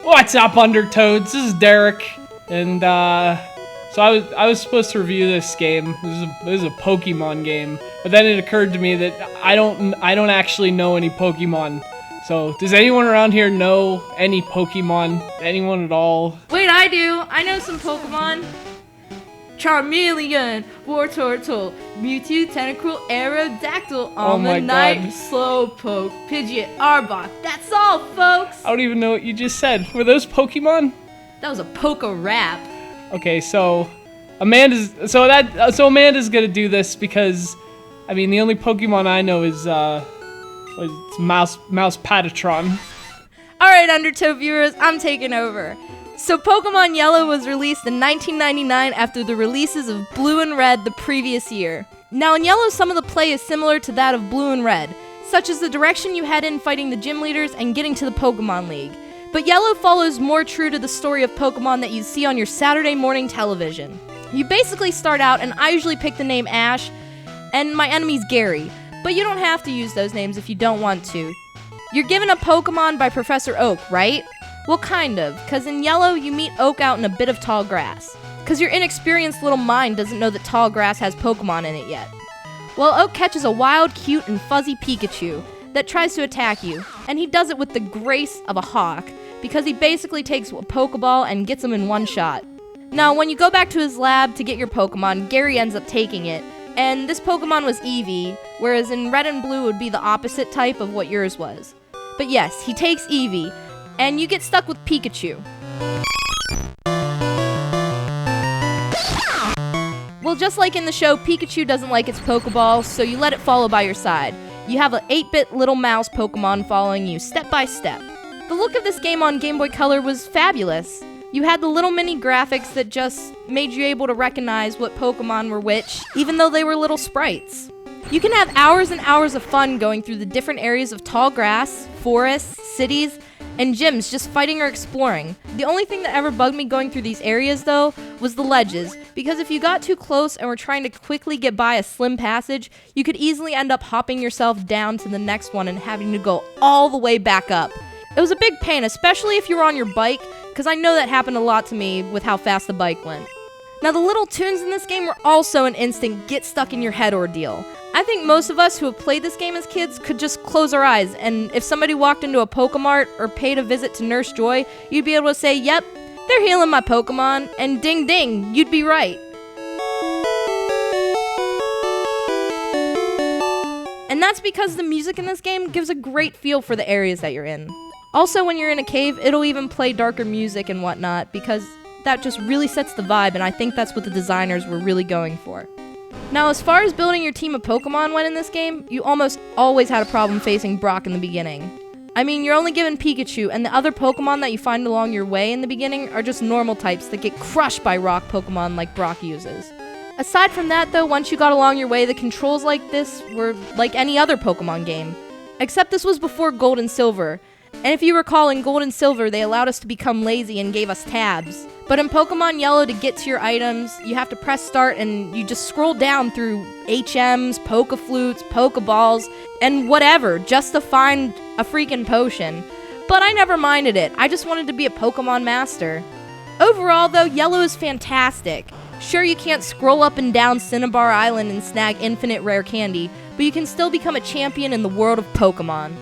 What's up, Undertoads? This is Derek, and so I was supposed to review this game. This is a Pokemon game, but then it occurred to me that I don't actually know any Pokemon. So does anyone around here know any Pokemon? Anyone at all? Wait, I do. I know some Pokemon. Charmeleon, Wartortle, Mewtwo, Tentacruel, Aerodactyl, Almanite, Slowpoke, Pidgeot, Arbok. That's all, folks! I don't even know what you just said. Were those Pokemon? That was a Poke rap. Okay, so Amanda's gonna do this because, I mean, the only Pokemon I know is it's Mouse Patatron. Alright, Undertow viewers, I'm taking over. So Pokemon Yellow was released in 1999 after the releases of Blue and Red the previous year. Now in Yellow, some of the play is similar to that of Blue and Red, such as the direction you head in fighting the gym leaders and getting to the Pokemon League. But Yellow follows more true to the story of Pokemon that you see on your Saturday morning television. You basically start out, and I usually pick the name Ash, and my enemy's Gary, but you don't have to use those names if you don't want to. You're given a Pokemon by Professor Oak, right? Well, kind of, because in Yellow, you meet Oak out in a bit of tall grass. Because your inexperienced little mind doesn't know that tall grass has Pokemon in it yet. Well, Oak catches a wild, cute, and fuzzy Pikachu that tries to attack you, and he does it with the grace of a hawk, because he basically takes a Pokeball and gets him in one shot. Now, when you go back to his lab to get your Pokemon, Gary ends up taking it, and this Pokemon was Eevee, whereas in Red and Blue would be the opposite type of what yours was. But yes, he takes Eevee, and you get stuck with Pikachu. Well, just like in the show, Pikachu doesn't like its Pokeball, so you let it follow by your side. You have an 8-bit little mouse Pokemon following you step by step. The look of this game on Game Boy Color was fabulous. You had the little mini graphics that just made you able to recognize what Pokemon were which, even though they were little sprites. You can have hours and hours of fun going through the different areas of tall grass, forests, cities, and gyms just fighting or exploring. The only thing that ever bugged me going through these areas, though, was the ledges, because if you got too close and were trying to quickly get by a slim passage, you could easily end up hopping yourself down to the next one and having to go all the way back up. It was a big pain, especially if you were on your bike, because I know that happened a lot to me with how fast the bike went. Now, the little tunes in this game were also an instant get-stuck-in-your-head ordeal. I think most of us who have played this game as kids could just close our eyes, and if somebody walked into a Pokemart or paid a visit to Nurse Joy, you'd be able to say, yep, they're healing my Pokemon, and ding ding, you'd be right. And that's because the music in this game gives a great feel for the areas that you're in. Also, when you're in a cave, it'll even play darker music and whatnot, because that just really sets the vibe, and I think that's what the designers were really going for. Now, as far as building your team of Pokemon went in this game, you almost always had a problem facing Brock in the beginning. I mean, you're only given Pikachu, and the other Pokemon that you find along your way in the beginning are just normal types that get crushed by rock Pokemon like Brock uses. Aside from that, though, once you got along your way, the controls like this were like any other Pokemon game. Except this was before Gold and Silver. And if you recall, in Gold and Silver, they allowed us to become lazy and gave us tabs. But in Pokemon Yellow, to get to your items, you have to press start and you just scroll down through HMs, Pokeflutes, Pokeballs, and whatever, just to find a freaking potion. But I never minded it. I just wanted to be a Pokemon master. Overall, though, Yellow is fantastic. Sure, you can't scroll up and down Cinnabar Island and snag infinite rare candy, but you can still become a champion in the world of Pokemon.